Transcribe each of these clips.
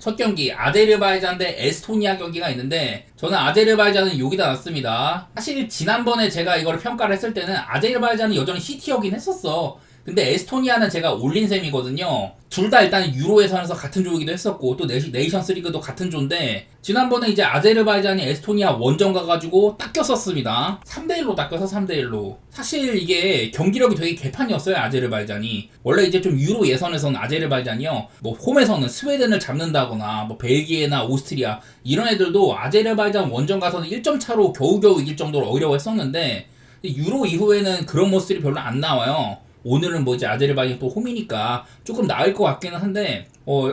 첫 경기 아제르바이잔 대 에스토니아 경기가 있는데 저는 아제르바이잔은 여기다 놨습니다. 사실 지난번에 제가 이걸 평가를 했을 때는 아제르바이잔은 여전히 C티어긴 했었어. 근데 에스토니아는 제가 올린 셈이거든요. 둘 다 일단 유로 예선에서 같은 조이기도 했었고 또 네이션스 리그도 같은 조인데 지난번에 이제 아제르바이잔이 에스토니아 원정 가가지고 닦였었습니다. 3대1로 닦여서 3대1로. 사실 이게 경기력이 되게 개판이었어요. 아제르바이잔이 원래 이제 좀 유로 예선에서는 아제르바이잔이요 뭐 홈에서는 스웨덴을 잡는다거나 뭐 벨기에나 오스트리아 이런 애들도 아제르바이잔 원정 가서는 1점 차로 겨우겨우 이길 정도로 어려워했었는데 유로 이후에는 그런 모습이 별로 안 나와요. 오늘은 뭐 이제 아제르바이잔 또 홈이니까 조금 나을 것 같기는 한데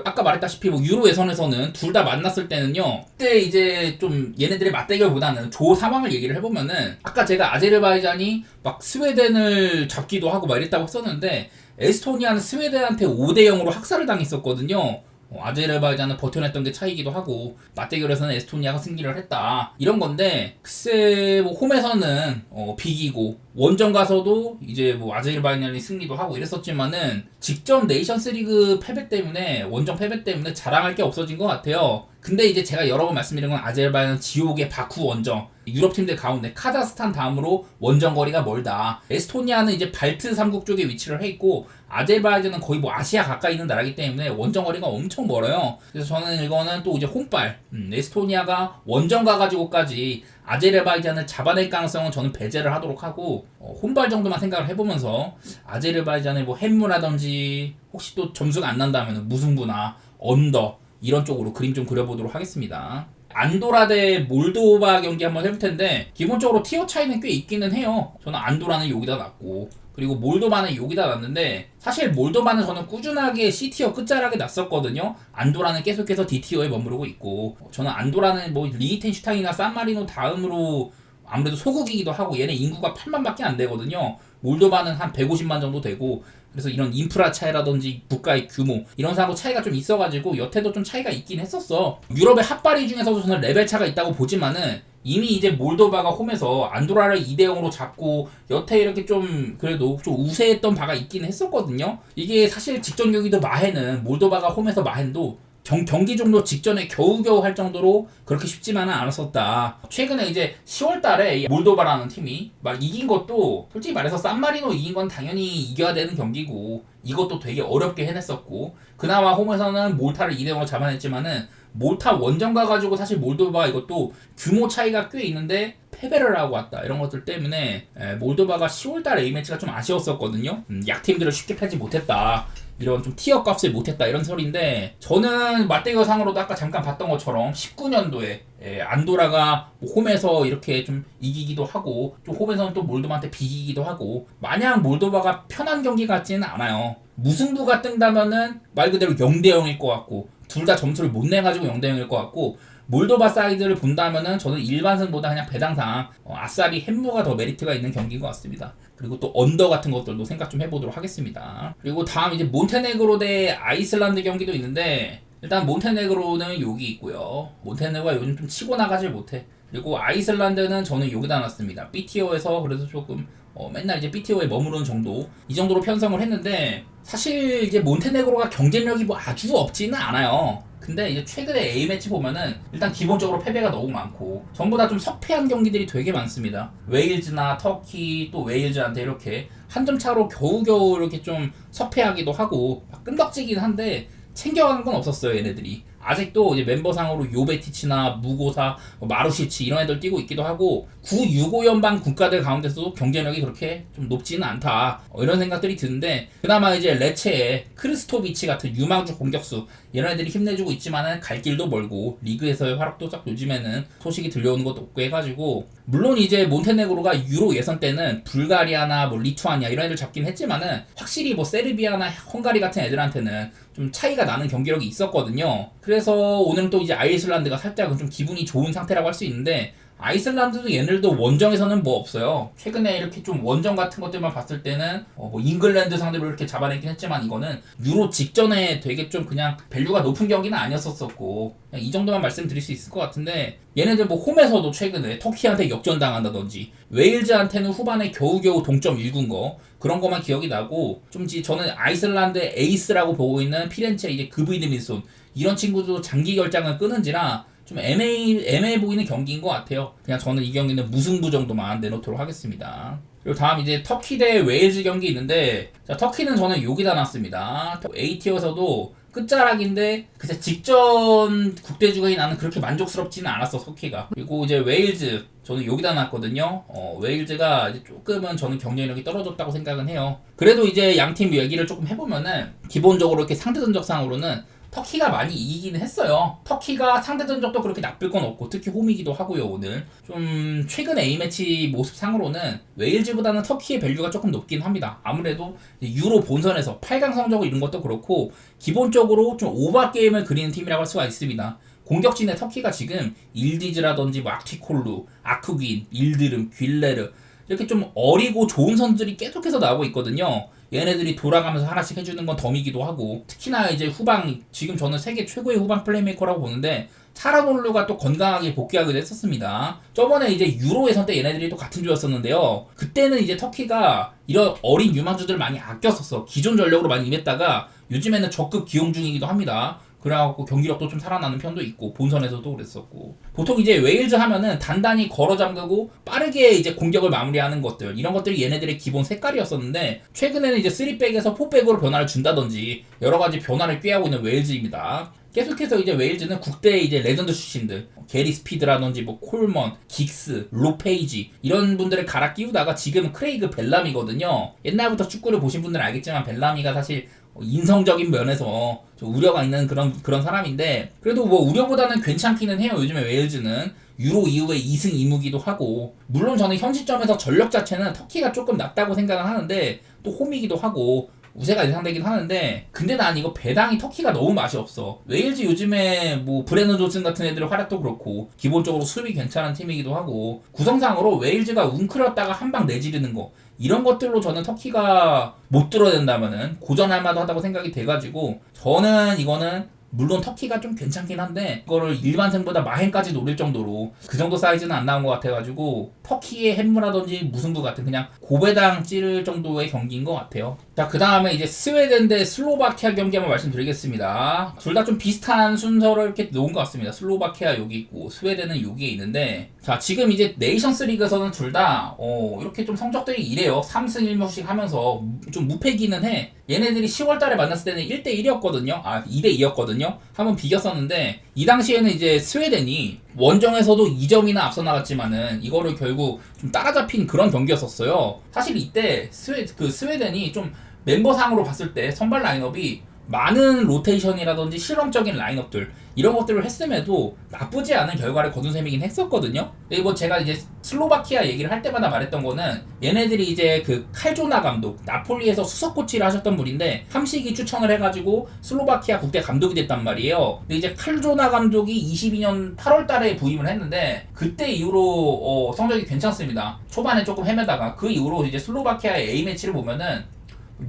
아까 말했다시피 뭐 유로 예선에서는 둘 다 만났을 때는요 그때 이제 좀 얘네들의 맞대결보다는 조 상황을 얘기를 해보면은 아까 제가 아제르바이잔이 막 스웨덴을 잡기도 하고 막 이랬다고 했었는데 에스토니아는 스웨덴한테 5대0으로 학살을 당했었거든요. 아제르바이잔은 버텨냈던 게 차이기도 하고 맞대결에서는 에스토니아가 승리를 했다 이런 건데 글쎄 뭐 홈에서는 비기고 원정 가서도 이제 뭐 아제르바이잔이 승리도 하고 이랬었지만은 직전 네이션스리그 패배 때문에 원정 패배 때문에 자랑할 게 없어진 것 같아요. 근데 이제 제가 여러 번 말씀드린 건 아제르바이잔 지옥의 바쿠 원정 유럽 팀들 가운데 카자흐스탄 다음으로 원정 거리가 멀다. 에스토니아는 이제 발트 3국 쪽에 위치를 해 있고 아제르바이잔은 거의 뭐 아시아 가까이 있는 나라이기 때문에 원정 거리가 엄청 멀어요. 그래서 저는 이거는 또 이제 홈발 에스토니아가 원정 가가지고까지 아제르바이잔을 잡아낼 가능성은 저는 배제를 하도록 하고 홈발 정도만 생각을 해보면서 아제르바이잔의 뭐 햄무라든지 혹시 또 점수가 안 난다면 무승부나 언더 이런 쪽으로 그림 좀 그려보도록 하겠습니다. 안도라 대 몰도바 경기 한번 해볼 텐데 기본적으로 티어 차이는 꽤 있기는 해요. 저는 안도라는 여기다 놨고 그리고 몰도바는 여기다 놨는데 사실 몰도바는 저는 꾸준하게 C티어 끝자락에 놨었거든요. 안도라는 계속해서 D티어에 머무르고 있고 저는 안도라는 뭐 리히텐슈타인이나 산마리노 다음으로 아무래도 소국이기도 하고 얘네 인구가 8만밖에 안 되거든요. 몰도바는 한 150만 정도 되고 그래서 이런 인프라 차이라든지 국가의 규모 이런 사고 차이가 좀 있어가지고 여태도 좀 차이가 있긴 했었어. 유럽의 핫바리 중에서도 저는 레벨 차가 있다고 보지만은 이미 이제 몰도바가 홈에서 안도라를 2대0으로 잡고 여태 이렇게 좀 그래도 좀 우세했던 바가 있긴 했었거든요. 이게 사실 직전 경기도 마헨은 몰도바가 홈에서 마헨도 경기 종료 직전에 겨우겨우 할 정도로 그렇게 쉽지만은 않았었다. 최근에 이제 10월달에 몰도바라는 팀이 막 이긴 것도 솔직히 말해서 산마리노 이긴 건 당연히 이겨야 되는 경기고 이것도 되게 어렵게 해냈었고 그나마 홈에서는 몰타를 2대0으로 잡아냈지만은 몰타 원정 가가지고 사실 몰도바 이것도 규모 차이가 꽤 있는데 패배를 하고 왔다 이런 것들 때문에 몰도바가 10월달 A매치가 좀 아쉬웠었거든요. 약팀들을 쉽게 패지 못했다 이런 좀 티어 값을 못했다 이런 소리인데 저는 맞대결 상으로도 아까 잠깐 봤던 것처럼 19년도에 안도라가 뭐 홈에서 이렇게 좀 이기기도 하고 좀 홈에서는 또 몰도바한테 비기기도 하고 마냥 몰도바가 편한 경기 같지는 않아요. 무승부가 뜬다면은 말 그대로 0대0일 것 같고 둘 다 점수를 못 내가지고 0대0일 것 같고 몰도바 사이드를 본다면은 저는 일반승보다 그냥 배당상 아싸리 햄무가 더 메리트가 있는 경기인 것 같습니다. 그리고 또 언더 같은 것들도 생각 좀 해보도록 하겠습니다. 그리고 다음 이제 몬테네그로 대 아이슬란드 경기도 있는데 일단 몬테네그로는 여기 있고요. 몬테네그가 요즘 좀 치고 나가질 못해. 그리고 아이슬란드는 저는 여기다 놨습니다. B티어에서 그래서 조금 맨날 이제 B티어에 머무르는 정도 이 정도로 편성을 했는데 사실 이제 몬테네그로가 경쟁력이 뭐 아주 없지는 않아요. 근데 이제 최근에 A매치 보면은 일단 기본적으로 패배가 너무 많고 전부 다 좀 석패한 경기들이 되게 많습니다. 웨일즈나 터키 또 웨일즈한테 이렇게 한 점 차로 겨우겨우 이렇게 좀 석패하기도 하고 끈덕지긴 한데 챙겨가는 건 없었어요 얘네들이. 아직도 이제 멤버상으로 요베티치나 무고사, 마루시치 이런 애들 뛰고 있기도 하고 구6고 연방 국가들 가운데서도 경쟁력이 그렇게 좀 높지는 않다 이런 생각들이 드는데 그나마 이제 레체에 크리스토비치 같은 유망주 공격수 이런 애들이 힘내주고 있지만은 갈 길도 멀고 리그에서의 활약도 딱 요즘에는 소식이 들려오는 것도 없고 해가지고 물론 이제 몬테네그로가 유로 예선 때는 불가리아나 뭐 리투아니아 이런 애들 잡긴 했지만은 확실히 뭐 세르비아나 헝가리 같은 애들한테는 좀 차이가 나는 경기력이 있었거든요. 그래서 오늘은 또 이제 아이슬란드가 살짝은 좀 기분이 좋은 상태라고 할 수 있는데 아이슬란드도 얘네들도 원정에서는 뭐 없어요. 최근에 이렇게 좀 원정 같은 것들만 봤을 때는 뭐 잉글랜드 상대로 이렇게 잡아내긴 했지만 이거는 유로 직전에 되게 좀 그냥 밸류가 높은 경기는 아니었었고 그냥 이 정도만 말씀드릴 수 있을 것 같은데 얘네들 뭐 홈에서도 최근에 터키한테 역전당한다든지 웨일즈한테는 후반에 겨우겨우 동점 일군 거 그런 것만 기억이 나고 좀 저는 아이슬란드의 에이스라고 보고 있는 피렌체 이제 그브이드민손 이런 친구도 장기 결장을 끄는지라 좀 애매해 보이는 경기인 것 같아요. 그냥 저는 이 경기는 무승부 정도만 내놓도록 하겠습니다. 그리고 다음 이제 터키 대 웨일즈 경기 있는데, 자, 터키는 저는 여기다 놨습니다. A티어에서도 끝자락인데 글쎄 직전 국대주간이 나는 그렇게 만족스럽지는 않았어, 터키가. 그리고 이제 웨일즈 저는 여기다 놨거든요. 웨일즈가 이제 조금은 저는 경쟁력이 떨어졌다고 생각은 해요. 그래도 이제 양팀 얘기를 조금 해보면은 기본적으로 이렇게 상대 전적상으로는 터키가 많이 이기기는 했어요. 터키가 상대 전적도 그렇게 나쁠 건 없고, 특히 홈이기도 하고요. 오늘 좀 최근 A매치 모습상으로는 웨일즈보다는 터키의 밸류가 조금 높긴 합니다. 아무래도 유로 본선에서 8강 성적을 이룬 것도 그렇고 기본적으로 좀 오버 게임을 그리는 팀이라고 할 수가 있습니다. 공격진의 터키가 지금 일디즈라든지 뭐 악티콜루, 아크귄, 일드름, 퀼레르 이렇게 좀 어리고 좋은 선수들이 계속해서 나오고 있거든요. 얘네들이 돌아가면서 하나씩 해주는 건 덤이기도 하고, 특히나 이제 후방, 지금 저는 세계 최고의 후방 플레이메이커라고 보는데 차라놀루가 또 건강하게 복귀하기도 했었습니다. 저번에 이제 유로에선 때 얘네들이 또 같은 조였었는데요. 그때는 이제 터키가 이런 어린 유망주들을 많이 아꼈었어. 기존 전력으로 많이 임했다가 요즘에는 적극 기용 중이기도 합니다. 그래갖고 경기력도 좀 살아나는 편도 있고, 본선에서도 그랬었고. 보통 이제 웨일즈 하면은 단단히 걸어 잠그고 빠르게 이제 공격을 마무리하는 것들, 이런 것들이 얘네들의 기본 색깔이었었는데, 최근에는 이제 3백에서 4백으로 변화를 준다든지 여러 가지 변화를 꾀하고 있는 웨일즈입니다. 계속해서 이제 웨일즈는 국대 이제 레전드 출신들, 게리 스피드라든지 뭐 콜먼, 긱스, 로페이지 이런 분들을 갈아 끼우다가 지금은 크레이그 벨람이거든요. 옛날부터 축구를 보신 분들은 알겠지만 벨람이가 사실 인성적인 면에서 좀 우려가 있는 그런 사람인데, 그래도 뭐 우려보다는 괜찮기는 해요. 요즘에 웨일즈는 유로 이후에 2승 2무기도 하고, 물론 저는 현 시점에서 전력 자체는 터키가 조금 낫다고 생각을 하는데, 또 홈이기도 하고 우세가 예상되긴 하는데, 근데 난 이거 배당이 터키가 너무 맛이 없어. 웨일즈 요즘에 뭐 브레넌 존슨 같은 애들의 활약도 그렇고 기본적으로 수비 괜찮은 팀이기도 하고, 구성상으로 웨일즈가 웅크렸다가 한 방 내지르는 거, 이런 것들로 저는 터키가 못 들어낸다면은 고전할 만하다고 생각이 돼가지고, 저는 이거는 물론 터키가 좀 괜찮긴 한데 이거를 일반생보다 마행까지 노릴 정도로 그 정도 사이즈는 안 나온 것 같아가지고, 터키의 햄무라든지 무승부 같은 그냥 고배당 찌를 정도의 경기인 것 같아요. 자, 그 다음에 이제 스웨덴 대 슬로바키아 경기 한번 말씀드리겠습니다. 둘 다 좀 비슷한 순서를 이렇게 놓은 것 같습니다. 슬로바키아 여기 있고 스웨덴은 여기에 있는데, 자, 지금 이제 네이션스 리그에서는 둘 다 이렇게 좀 성적들이 이래요. 3승 1무씩 하면서 좀 무패기는 해. 얘네들이 10월달에 만났을 때는 1대1이었거든요. 2대2였거든요. 한번 비겼었는데, 이 당시에는 이제 스웨덴이 원정에서도 2점이나 앞서 나갔지만은 이거를 결국 좀 따라잡힌 그런 경기였었어요. 사실 이때 스웨덴이 좀 멤버상으로 봤을 때 선발 라인업이 많은 로테이션이라든지 실험적인 라인업들 이런 것들을 했음에도 나쁘지 않은 결과를 거둔 셈이긴 했었거든요. 그리고 제가 이제 슬로바키아 얘기를 할 때마다 말했던 거는, 얘네들이 이제 그 칼조나 감독, 나폴리에서 수석 코치를 하셨던 분인데 함식이 추천을 해가지고 슬로바키아 국대 감독이 됐단 말이에요. 근데 이제 칼조나 감독이 22년 8월 달에 부임을 했는데, 그때 이후로 성적이 괜찮습니다. 초반에 조금 헤매다가 그 이후로 이제 슬로바키아의 A매치를 보면은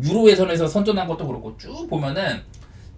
유로 예선에서 선전한 것도 그렇고 쭉 보면은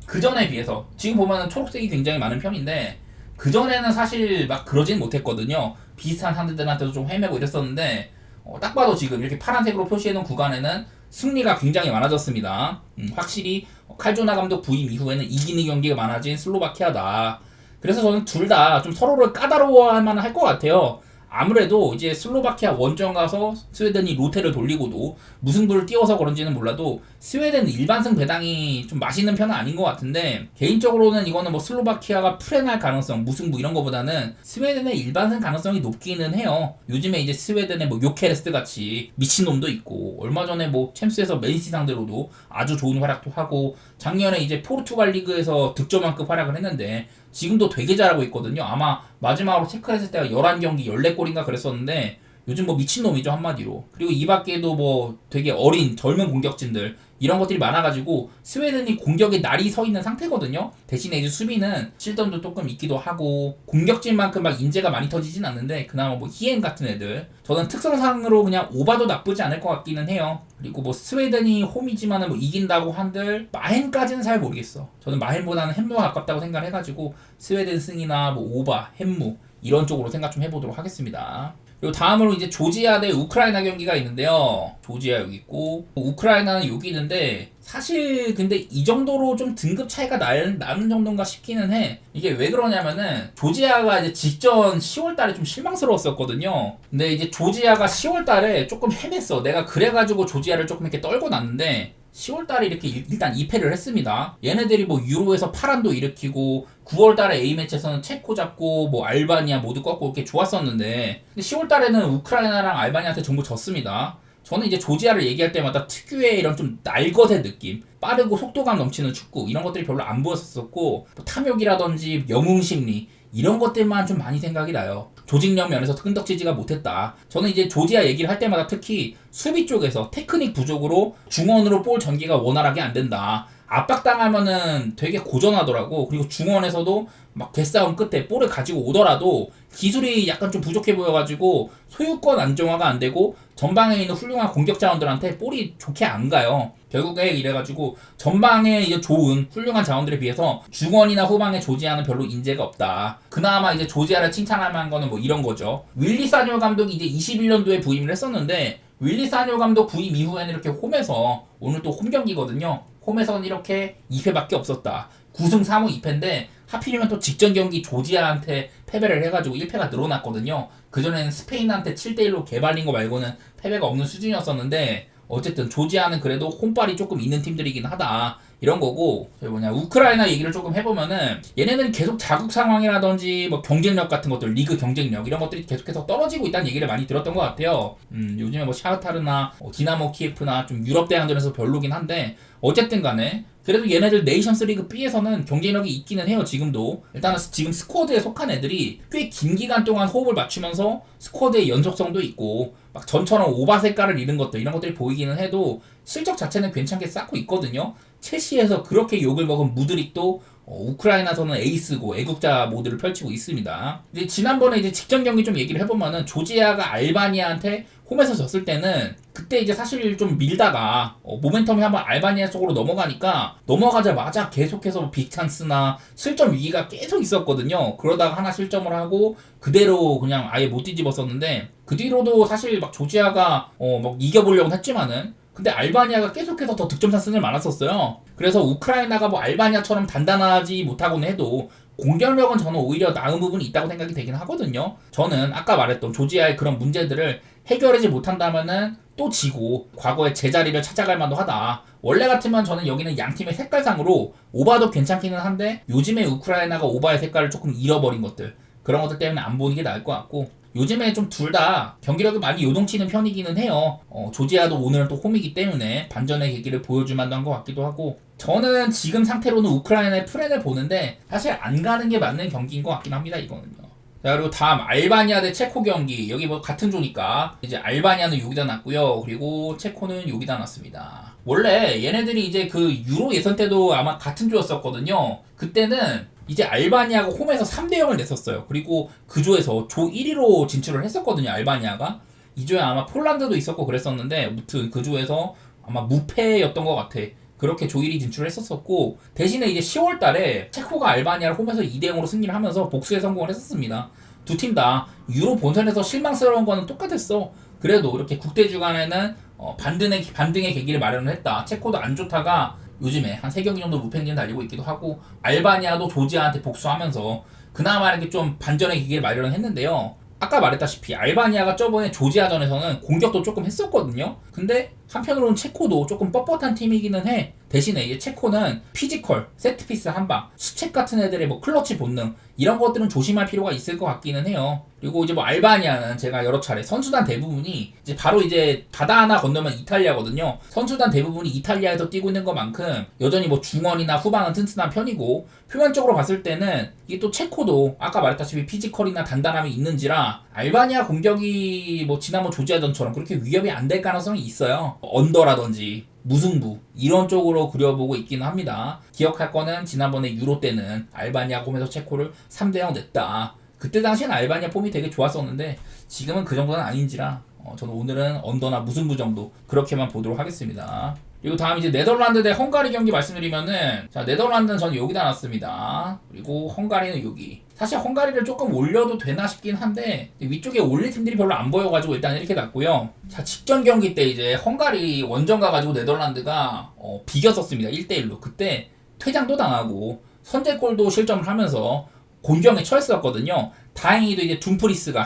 그 전에 비해서 지금 보면은 초록색이 굉장히 많은 편인데, 그 전에는 사실 막 그러진 못했거든요. 비슷한 상대들한테도 좀 헤매고 이랬었는데, 딱 봐도 지금 이렇게 파란색으로 표시해놓은 구간에는 승리가 굉장히 많아졌습니다. 확실히 칼조나 감독 부임 이후에는 이기는 경기가 많아진 슬로바키아다. 그래서 저는 둘 다 좀 서로를 까다로워할 만은 할 것 같아요. 아무래도 이제 슬로바키아 원정 가서 스웨덴이 로테를 돌리고도 무승부를 띄워서 그런지는 몰라도 스웨덴 일반승 배당이 좀 맛있는 편은 아닌 것 같은데, 개인적으로는 이거는 뭐 슬로바키아가 풀해날 가능성, 무승부 이런 거보다는 스웨덴의 일반승 가능성이 높기는 해요. 요즘에 이제 스웨덴의 뭐 요케레스 같이 미친놈도 있고, 얼마 전에 뭐 챔스에서 맨시티 상대로도 아주 좋은 활약도 하고, 작년에 이제 포르투갈 리그에서 득점왕급 활약을 했는데 지금도 되게 잘하고 있거든요. 아마 마지막으로 체크했을 때가 11경기 14골인가 그랬었는데 요즘 뭐 미친놈이죠, 한마디로. 그리고 이 밖에도 뭐 되게 어린 젊은 공격진들 이런 것들이 많아가지고 스웨덴이 공격에 날이 서 있는 상태거든요. 대신에 이제 수비는 실점도 조금 있기도 하고 공격진만큼 막 인재가 많이 터지진 않는데, 그나마 뭐 히엔 같은 애들, 저는 특성상으로 그냥 오바도 나쁘지 않을 것 같기는 해요. 그리고 뭐 스웨덴이 홈이지만은 뭐 이긴다고 한들 마헨까지는 잘 모르겠어. 저는 마헨보다는 햄무가 가깝다고 생각을 해가지고 스웨덴 승이나 뭐 오바, 햄무 이런 쪽으로 생각 좀 해보도록 하겠습니다. 그리고 다음으로 이제 조지아 대 우크라이나 경기가 있는데요. 조지아 여기 있고 우크라이나는 여기 있는데 사실 근데 이 정도로 좀 등급 차이가 나는 정도인가 싶기는 해. 이게 왜 그러냐면은 조지아가 이제 직전 10월 달에 좀 실망스러웠었거든요. 근데 이제 조지아가 10월 달에 조금 헤맸어. 내가 그래가지고 조지아를 조금 이렇게 떨고 났는데 10월 달에 이렇게 일단 2패를 했습니다. 얘네들이 뭐 유로에서 파란도 일으키고 9월 달에 A매치에서는 체코 잡고 뭐 알바니아 모두 꺾고 이렇게 좋았었는데 근데 10월 달에는 우크라이나랑 알바니아한테 전부 졌습니다. 저는 이제 조지아를 얘기할 때마다 특유의 이런 좀 날것의 느낌, 빠르고 속도감 넘치는 축구 이런 것들이 별로 안 보였었고 뭐 탐욕이라든지 영웅심리 이런 것들만 좀 많이 생각이 나요. 조직력 면에서 끈덕지지가 못했다. 저는 이제 조지아 얘기를 할 때마다 특히 수비 쪽에서 테크닉 부족으로 중원으로 볼 전개가 원활하게 안 된다. 압박당하면은 되게 고전하더라고. 그리고 중원에서도 막 개싸움 끝에 볼을 가지고 오더라도 기술이 약간 좀 부족해 보여가지고 소유권 안정화가 안 되고 전방에 있는 훌륭한 공격 자원들한테 볼이 좋게 안 가요. 결국에 이래가지고 전방에 이제 좋은 훌륭한 자원들에 비해서 중원이나 후방에 조지아는 별로 인재가 없다. 그나마 이제 조지아를 칭찬할 만한 거는 뭐 이런 거죠. 윌리 사뇨 감독이 이제 21년도에 부임을 했었는데 윌리 사뇨 감독 부임 이후에는 이렇게 홈에서 오늘 또 홈 경기거든요. 홈에서는 이렇게 2패밖에 없었다. 9승 3무 2패인데 하필이면 또 직전 경기 조지아한테 패배를 해가지고 1패가 늘어났거든요. 그전에는 스페인한테 7대1로 개발린 거 말고는 패배가 없는 수준이었었는데 어쨌든 조지아는 그래도 홈빨이 조금 있는 팀들이긴 하다. 이런 거고 우크라이나 얘기를 조금 해보면은 얘네는 계속 자국 상황이라든지 뭐 경쟁력 같은 것들 리그 경쟁력 이런 것들이 계속해서 떨어지고 있다는 얘기를 많이 들었던 것 같아요. 요즘에 뭐 샤흐타르나 디나모 키예프나 좀 유럽 대항전에서 별로긴 한데 어쨌든 간에 그래도 얘네들 네이션스 리그 B에서는 경쟁력이 있기는 해요. 지금도 일단은 지금 스쿼드에 속한 애들이 꽤 긴 기간 동안 호흡을 맞추면서 스쿼드의 연속성도 있고 막 전처럼 오바 색깔을 잃은 것들 이런 것들이 보이기는 해도 실적 자체는 괜찮게 쌓고 있거든요. 첼시에서 그렇게 욕을 먹은 무드릭도 우크라이나에서는 에이스고 애국자 모드를 펼치고 있습니다. 이제 지난번에 이제 직전 경기 좀 얘기를 해보면은 조지아가 알바니아한테 홈에서 졌을 때는 그때 이제 사실 좀 밀다가 모멘텀이 한번 알바니아 쪽으로 넘어가니까 넘어가자마자 계속해서 빅찬스나 실점 위기가 계속 있었거든요. 그러다가 하나 실점을 하고 그대로 그냥 아예 못 뒤집었었는데 그 뒤로도 사실 막 조지아가 막 이겨보려고 했지만은 근데 알바니아가 계속해서 더 득점 찬스를 많았었어요. 그래서 우크라이나가 뭐 알바니아처럼 단단하지 못하고는 해도 공격력은 저는 오히려 나은 부분이 있다고 생각이 되긴 하거든요. 저는 아까 말했던 조지아의 그런 문제들을 해결하지 못한다면은 또 지고 과거의 제자리를 찾아갈 만도 하다. 원래 같으면 저는 여기는 양 팀의 색깔상으로 오바도 괜찮기는 한데 요즘에 우크라이나가 오바의 색깔을 조금 잃어버린 것들 그런 것들 때문에 안 보는 게 나을 것 같고 요즘에 좀 둘 다 경기력이 많이 요동치는 편이기는 해요. 조지아도 오늘은 또 홈이기 때문에 반전의 계기를 보여줄 만도 한 것 같기도 하고 저는 지금 상태로는 우크라이나의 프렌을 보는데 사실 안 가는 게 맞는 경기인 것 같긴 합니다. 이거는요. 자 그리고 다음 알바니아 대 체코 경기 여기 뭐 같은 조니까 이제 알바니아는 여기다 놨고요. 그리고 체코는 여기다 놨습니다. 원래 얘네들이 이제 그 유로 예선 때도 아마 같은 조였었거든요. 그때는 이제 알바니아가 홈에서 3대0을 냈었어요. 그리고 그 조에서 조 1위로 진출을 했었거든요. 알바니아가. 이 조에 아마 폴란드도 있었고 그랬었는데 아무튼 그 조에서 아마 무패였던 것 같아. 그렇게 조 1위 진출을 했었었고 대신에 이제 10월 달에 체코가 알바니아를 홈에서 2대0으로 승리를 하면서 복수에 성공을 했었습니다. 두 팀 다 유로 본선에서 실망스러운 거는 똑같았어. 그래도 이렇게 국대 주간에는 반등의 계기를 마련을 했다. 체코도 안 좋다가 요즘에 한 3경기 정도 무패 행진 달리고 있기도 하고 알바니아도 조지아한테 복수하면서 그나마 이렇게 좀 반전의 계기를 마련을 했는데요. 아까 말했다시피 알바니아가 저번에 조지아전에서는 공격도 조금 했었거든요. 근데 한편으로는 체코도 조금 뻣뻣한 팀이기는 해. 대신에 이제 체코는 피지컬, 세트피스 한방, 수책 같은 애들의 뭐 클러치 본능 이런 것들은 조심할 필요가 있을 것 같기는 해요. 그리고 이제 뭐 알바니아는 제가 여러 차례 선수단 대부분이 이제 바로 이제 바다 하나 건너면 이탈리아거든요. 선수단 대부분이 이탈리아에서 뛰고 있는 것만큼 여전히 뭐 중원이나 후방은 튼튼한 편이고 표면적으로 봤을 때는 이게 또 체코도 아까 말했다시피 피지컬이나 단단함이 있는지라 알바니아 공격이 뭐 지난번 조지아전처럼 그렇게 위협이 안 될 가능성이 있어요. 언더라든지 무승부 이런 쪽으로 그려보고 있기는 합니다. 기억할 거는 지난번에 유로 때는 알바니아 홈에서 체코를 3대0 냈다. 그때 당시엔 알바니아 폼이 되게 좋았었는데 지금은 그 정도는 아닌지라 저는 오늘은 언더나 무승부 정도 그렇게만 보도록 하겠습니다. 그리고 다음 이제 네덜란드 대 헝가리 경기 말씀드리면은, 자, 네덜란드는 저는 여기다 놨습니다. 그리고 헝가리는 여기. 사실 헝가리를 조금 올려도 되나 싶긴 한데 위쪽에 올릴 팀들이 별로 안 보여가지고 일단 이렇게 놨고요. 자, 직전 경기 때 이제 헝가리 원정 가가지고 네덜란드가 비겼었습니다. 1대1로. 그때 퇴장도 당하고 선제골도 실점을 하면서 곤경에 처했었거든요. 다행히도 이제 둠프리스가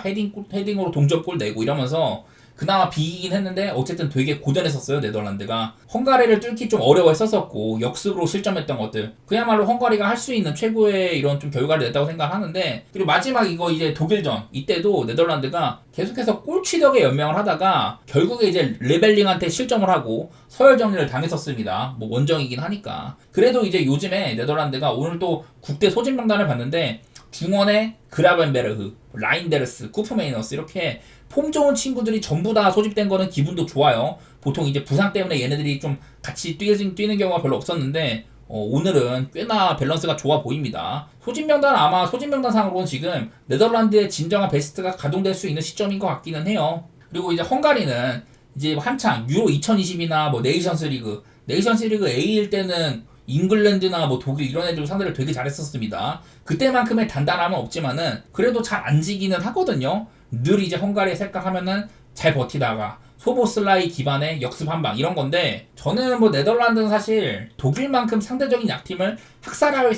헤딩으로 동점골 내고 이러면서 그나마 비기긴 했는데 어쨌든 되게 고전했었어요. 네덜란드가 헝가리를 뚫기 좀 어려워했었고 역습으로 실점했던 것들, 그야말로 헝가리가 할 수 있는 최고의 이런 좀 결과를 냈다고 생각하는데, 그리고 마지막 이거 이제 독일전 이때도 네덜란드가 계속해서 골취덕에 연명을 하다가 결국에 이제 레벨링한테 실점을 하고 서열 정리를 당했었습니다. 뭐 원정이긴 하니까. 그래도 이제 요즘에 네덜란드가 오늘 또 국대 소집 명단을 봤는데 중원에 그라벤베르흐, 라인데르스, 쿠프메이너스 이렇게 폼 좋은 친구들이 전부 다 소집된 거는 기분도 좋아요. 보통 이제 부상 때문에 얘네들이 좀 같이 뛰는 경우가 별로 없었는데 오늘은 꽤나 밸런스가 좋아 보입니다. 소집 명단, 아마 소집 명단상으로는 지금 네덜란드의 진정한 베스트가 가동될 수 있는 시점인 것 같기는 해요. 그리고 이제 헝가리는 이제 한창 유로 2020이나 뭐 네이션스 리그 A일 때는 잉글랜드나 뭐 독일 이런 애들 상대를 되게 잘했었습니다. 그때만큼의 단단함은 없지만은 그래도 잘 안 지기는 하거든요. 늘 이제 헝가리에 생각하면은 잘 버티다가 소보슬라이 기반의 역습 한방 이런 건데, 저는 뭐 네덜란드는 사실 독일만큼 상대적인 약팀을 학살할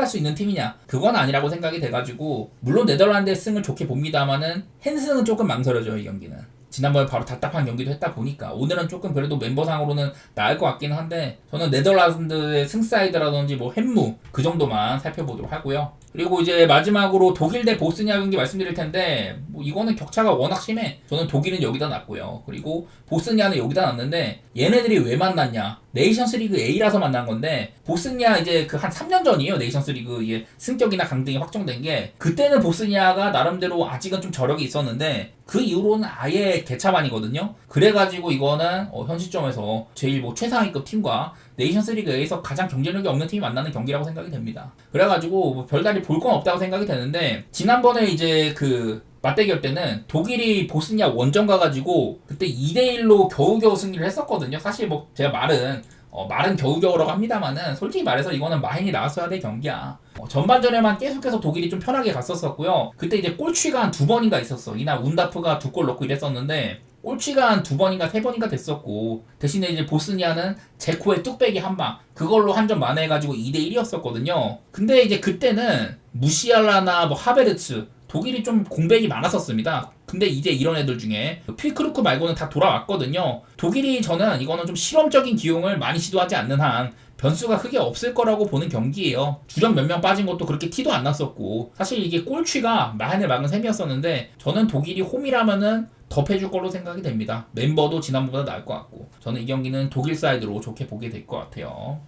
수 있는 팀이냐, 그건 아니라고 생각이 돼가지고 물론 네덜란드의 승을 좋게 봅니다만은 핸스는 조금 망설여져요. 이 경기는 지난번에 바로 답답한 경기도 했다 보니까 오늘은 조금 그래도 멤버상으로는 나을 것 같긴 한데, 저는 네덜란드의 승사이드라든지 뭐 햄무 그 정도만 살펴보도록 하고요. 그리고 이제 마지막으로 독일 대 보스니아 경기 말씀드릴 텐데, 뭐 이거는 격차가 워낙 심해. 저는 독일은 여기다 놨고요. 그리고 보스니아는 여기다 놨는데, 얘네들이 왜 만났냐? 네이션스 리그 A라서 만난 건데, 보스니아 이제 그 한 3년 전이에요. 네이션스 리그의 승격이나 강등이 확정된 게. 그때는 보스니아가 나름대로 아직은 좀 저력이 있었는데 그 이후로는 아예 개차반이거든요. 그래가지고 이거는 현 시점에서 제일 뭐 최상위급 팀과 네이션스 리그 A에서 가장 경쟁력이 없는 팀이 만나는 경기라고 생각이 됩니다. 그래가지고 뭐 별다리 볼 건 없다고 생각이 되는데, 지난번에 이제 그 맞대결 때는 독일이 보스니아 원정 가가지고 그때 2대1로 겨우겨우 승리를 했었거든요. 사실 뭐 제가 말은 겨우겨우라고 합니다만은 솔직히 말해서 이거는 마인이 나왔어야 될 경기야. 전반전에만 계속해서 독일이 좀 편하게 갔었었고요. 그때 이제 골취가 한 2번인가 있었어. 이날 운다프가 2골 넣고 이랬었는데 골취가 한 2번인가 3번인가 됐었고, 대신에 이제 보스니아는 제코의 뚝배기 한방 그걸로 한 점 만회해가지고 2대1이었었거든요. 근데 이제 그때는 무시알라나 뭐 하베르츠 독일이 좀 공백이 많았었습니다. 근데 이제 이런 애들 중에 필크루크 말고는 다 돌아왔거든요. 독일이 저는 이거는 좀 실험적인 기용을 많이 시도하지 않는 한 변수가 크게 없을 거라고 보는 경기예요. 주력 몇 명 빠진 것도 그렇게 티도 안 났었고, 사실 이게 골취가 마흔을 막은 셈이었었는데 저는 독일이 홈이라면은 덮해줄 걸로 생각이 됩니다. 멤버도 지난번보다 나을 것 같고, 저는 이 경기는 독일 사이드로 좋게 보게 될 것 같아요.